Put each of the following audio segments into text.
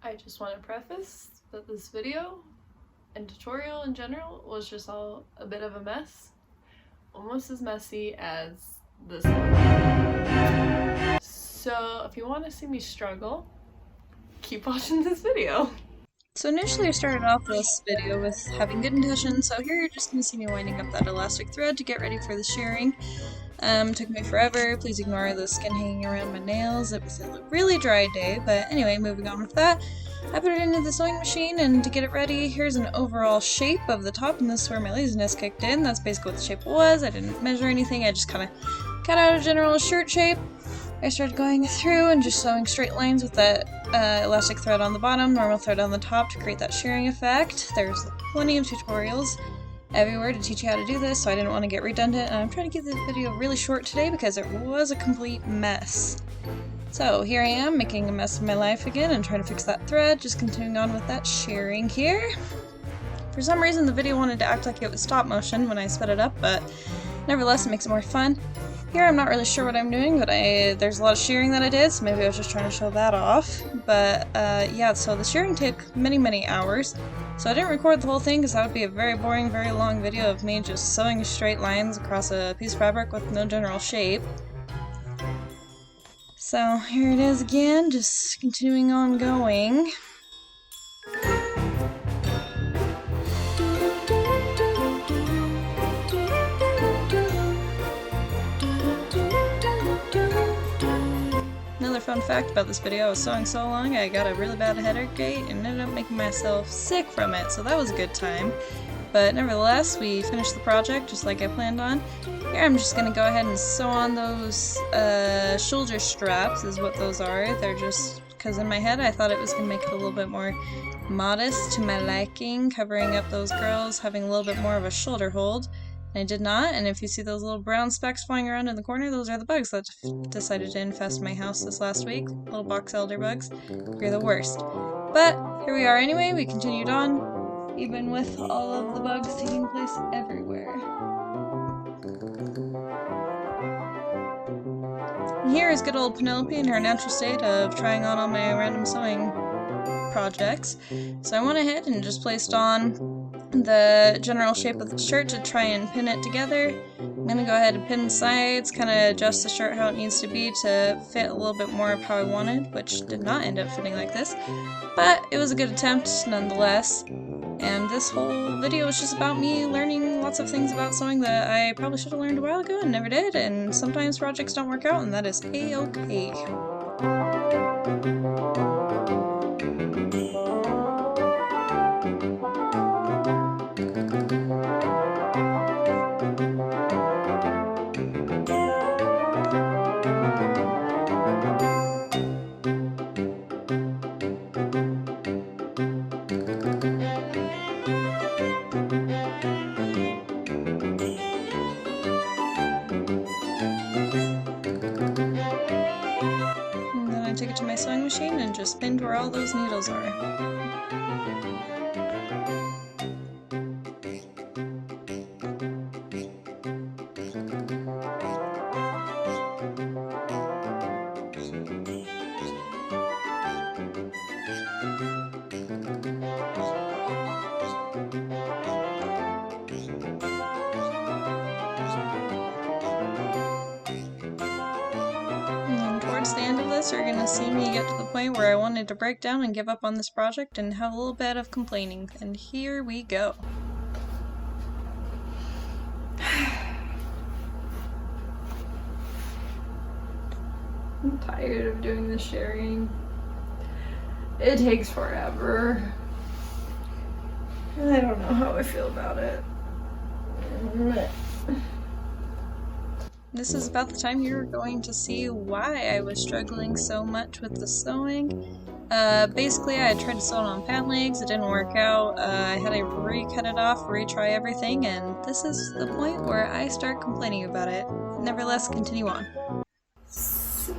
I just want to preface that this video and tutorial in general was just all a bit of a mess. Almost as messy as this one. So if you want to see me struggle, keep watching this video. So initially I started off this video with having good intentions, so here you're just going to see me winding up that elastic thread to get ready for the shearing. Took me forever, please ignore the skin hanging around my nails, it was a really dry day, but anyway, moving on with that. I put it into the sewing machine, and to get it ready, here's an overall shape of the top, and this is where my laziness kicked in. That's basically what the shape was. I didn't measure anything, I just kind of cut out a general shirt shape. I started going through and just sewing straight lines with that elastic thread on the bottom, normal thread on the top to create that shearing effect. There's plenty of tutorials everywhere to teach you how to do this, so I didn't want to get redundant, and I'm trying to keep this video really short today because it was a complete mess. So here I am, making a mess of my life again and trying to fix that thread, just continuing on with that shearing here. For some reason the video wanted to act like it was stop motion when I sped it up, but nevertheless it makes it more fun. Here I'm not really sure what I'm doing, but there's a lot of shearing that I did, so maybe I was just trying to show that off. But yeah, so the shearing took many hours, so I didn't record the whole thing because that would be a very boring, very long video of me just sewing straight lines across a piece of fabric with no general shape. So here it is again, just continuing on going. Another fun fact about this video, I was sewing so long I got a really bad headache and ended up making myself sick from it, so that was a good time. But nevertheless, we finished the project just like I planned on. Here I'm just going to go ahead and sew on those shoulder straps is what those are. They're just, because in my head I thought it was going to make it a little bit more modest to my liking, covering up those girls, having a little bit more of a shoulder hold. I did not, and if you see those little brown specks flying around in the corner, those are the bugs that decided to infest my house this last week. Little box elder bugs. You're the worst. But here we are anyway, we continued on, even with all of the bugs taking place everywhere. And here is good old Penelope in her natural state of trying on all my random sewing projects. So I went ahead and just placed on the general shape of the shirt to try and pin it together. I'm going to go ahead and pin the sides, kind of adjust the shirt how it needs to be to fit a little bit more of how I wanted, which did not end up fitting like this, but it was a good attempt nonetheless. And this whole video is just about me learning lots of things about sewing that I probably should have learned a while ago and never did, and sometimes projects don't work out, and that is a-okay. Take it to my sewing machine and just pinned where all those needles are. Towards the end of this, you're going to see me get to the point where I wanted to break down and give up on this project and have a little bit of complaining, and here we go. I'm tired of doing the shearing. It takes forever. I don't know how I feel about it. This is about the time you're going to see why I was struggling so much with the sewing. Basically I tried to sew it on pant legs, it didn't work out, I had to re-cut it off, retry everything, and this is the point where I start complaining about it. Nevertheless, continue on. So,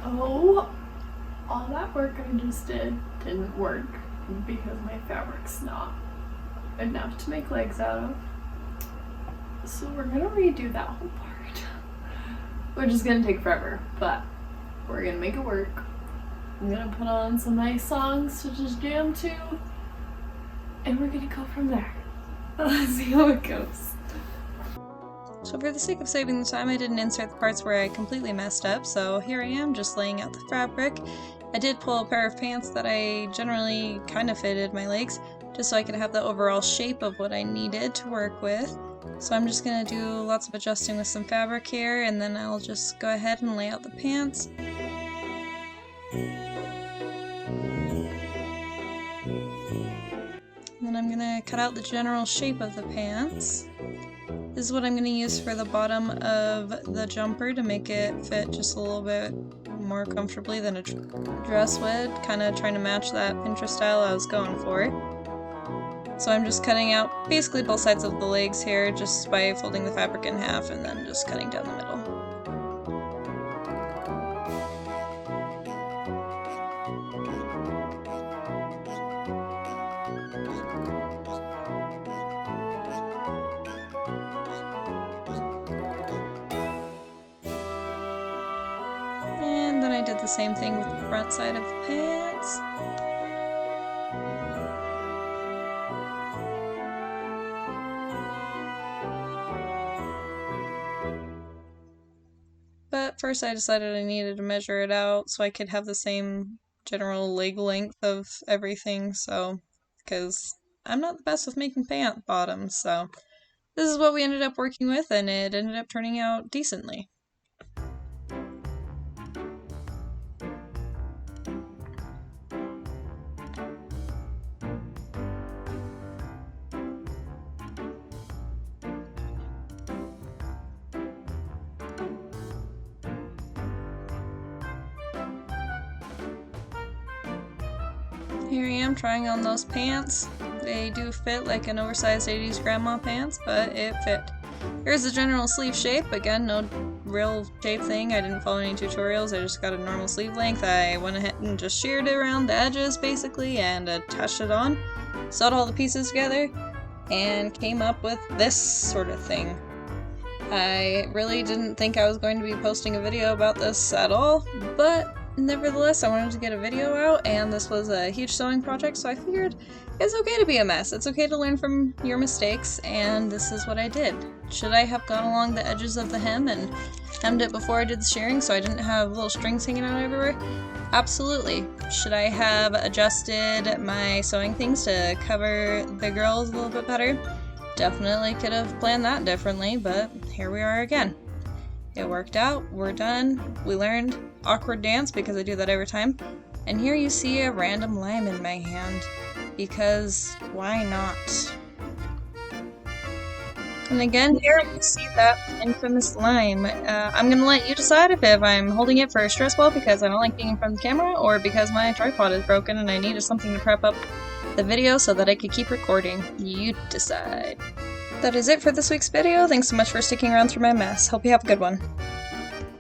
all that work I just did didn't work because my fabric's not enough to make legs out of. So we're gonna redo that whole part. Which is gonna take forever, but we're gonna make it work. I'm gonna put on some nice songs to just jam to, and we're gonna go from there. Let's see how it goes. So for the sake of saving the time, I didn't insert the parts where I completely messed up, so here I am just laying out the fabric. I did pull a pair of pants that I generally kind of fitted my legs, just so I could have the overall shape of what I needed to work with. So I'm just going to do lots of adjusting with some fabric here, and then I'll just go ahead and lay out the pants. And then I'm going to cut out the general shape of the pants. This is what I'm going to use for the bottom of the jumper to make it fit just a little bit more comfortably than a dress would, kind of trying to match that Pinterest style I was going for. So I'm just cutting out basically both sides of the legs here just by folding the fabric in half and then just cutting down the middle. And then I did the same thing with the front side of the pants. But first I decided I needed to measure it out so I could have the same general leg length of everything, so, because I'm not the best with making pant bottoms, so this is what we ended up working with, and it ended up turning out decently. Here I am trying on those pants. They do fit like an oversized 80s grandma pants, but it fit. Here's the general sleeve shape. Again, no real shape thing. I didn't follow any tutorials. I just got a normal sleeve length. I went ahead and just sheared it around the edges basically and attached it on. Sewed all the pieces together and came up with this sort of thing. I really didn't think I was going to be posting a video about this at all, but nevertheless, I wanted to get a video out, and this was a huge sewing project, so I figured it's okay to be a mess. It's okay to learn from your mistakes, and this is what I did. Should I have gone along the edges of the hem and hemmed it before I did the shearing so I didn't have little strings hanging out everywhere? Absolutely. Should I have adjusted my sewing things to cover the girls a little bit better? Definitely could have planned that differently, but here we are again. It worked out, we're done, we learned awkward dance because I do that every time, and here you see a random lime in my hand, because why not? And again, here you see that infamous lime. I'm gonna let you decide if I'm holding it for a stress ball because I don't like being in front of the camera, or because my tripod is broken and I needed something to prep up the video so that I could keep recording. You decide. That is it for this week's video. Thanks so much for sticking around through my mess. Hope you have a good one.